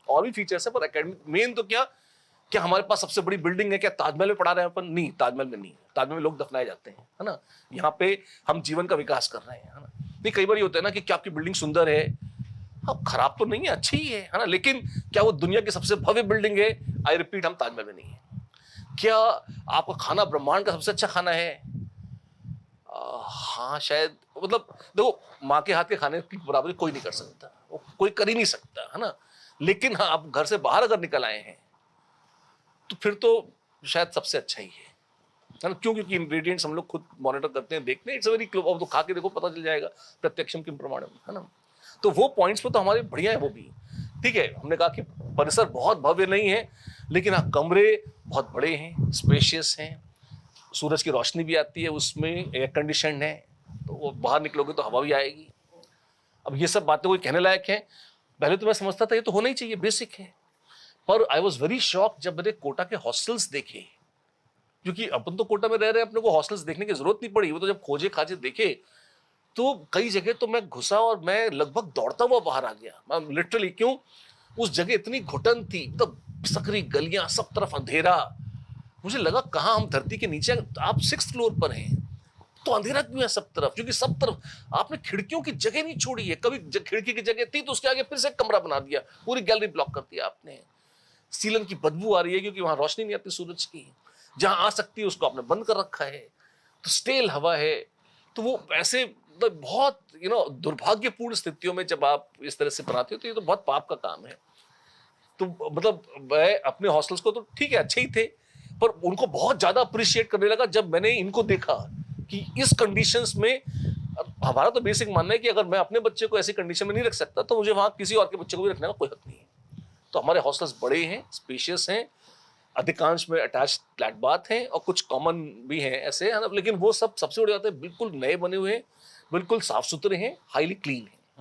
और भी फीचर्स है, पर एकेडमिक मेन तो क्या हमारे पास सबसे बड़ी बिल्डिंग है? क्या ताजमहल में पढ़ा रहे हैं अपन? नहीं, ताजमहल में नहीं। ताजमहल में लोग दफनाए जाते हैं, है ना? यहाँ पे हम जीवन का विकास कर रहे हैं, है ना? नहीं, कई बार ये होता है ना कि क्या आपकी बिल्डिंग सुंदर है, हाँ खराब तो नहीं है, अच्छी ही है ना? लेकिन क्या वो दुनिया की सबसे भव्य बिल्डिंग है? आई रिपीट, हम ताजमहल में नहीं है। क्या आपका खाना ब्रह्मांड का सबसे अच्छा खाना है? हाँ शायद, मतलब देखो, माँ के हाथ के खाने की बराबरी कोई नहीं कर सकता, वो कोई कर ही नहीं सकता, है ना? लेकिन हाँ, आप घर से बाहर अगर निकल आए हैं तो फिर तो शायद सबसे अच्छा ही है ना? क्यों? क्योंकि इंग्रेडिएंट्स हम लोग खुद मॉनिटर करते हैं, देखते हैं, इट्स वेरी क्लोज। अब तो खा के देखो, पता चल जाएगा प्रत्यक्षम किम प्रमाणम, है ना? तो वो पॉइंट्स पे तो हमारे बढ़िया है वो भी। ठीक है, हमने कहा कि परिसर बहुत भव्य नहीं है, लेकिन हाँ कमरे बहुत बड़े हैं, स्पेशियस हैं, सूरज की रोशनी भी आती है, उसमें एयर कंडीशन है, तो वो बाहर निकलोगे तो हवा भी आएगी। अब ये सब बातें कोई कहने लायक है? पहले तो मैं समझता था ये तो होना ही चाहिए, बेसिक है। पर आई वॉज वेरी शॉक जब मैंने कोटा के हॉस्टल्स देखे, क्योंकि अपन तो कोटा में रह रहे हैं, अपने को हॉस्टल्स देखने की जरूरत नहीं पड़ी। वो तो जब खोजे खाजे देखे तो कई जगह तो मैं घुसा और मैं लगभग दौड़ता हुआ बाहर आ गया, लिटरली। क्यों? उस जगह इतनी घुटन थी, मतलब सकरी गलियां, सब तरफ अंधेरा। मुझे लगा कहाँ हम धरती के नीचे, आप 6th फ्लोर पर हैं तो अंधेरा क्यों है सब तरफ? क्योंकि सब तरफ आपने खिड़कियों की जगह नहीं छोड़ी है। कभी खिड़की की जगह थी तो उसके आगे फिर से एक कमरा बना दिया, पूरी गैलरी ब्लॉक कर दिया आपने। सीलन की बदबू आ रही है क्योंकि वहां रोशनी नहीं आती सूरज की, जहां आ सकती है उसको आपने बंद कर रखा है, तो स्टेल हवा है। तो वो ऐसे मतलब बहुत दुर्भाग्यपूर्ण स्थितियों में जब आप इस तरह से बनाते हो तो ये तो बहुत पाप का काम है। तो मतलब मैं अपने हॉस्टल्स को तो ठीक है, अच्छे ही थे, पर उनको बहुत ज्यादा अप्रिशिएट करने लगा जब मैंने इनको देखा कि इस कंडीशंस में। हमारा तो बेसिक मानना है कि अगर मैं अपने बच्चे को ऐसी कंडीशन में नहीं रख सकता तो मुझे वहां किसी और के बच्चे को भी रखने का कोई हक नहीं है। तो हमारे हॉस्टल्स बड़े हैं, स्पेशियस हैं, अधिकांश में अटैच्ड फ्लैट बाथ हैं और कुछ कॉमन भी हैं ऐसे, है ना? लेकिन वो सब सबसे बड़ी बात है, बिल्कुल नए बने हुए हैं, बिल्कुल साफ सुथरे हैं, हाईली क्लीन है।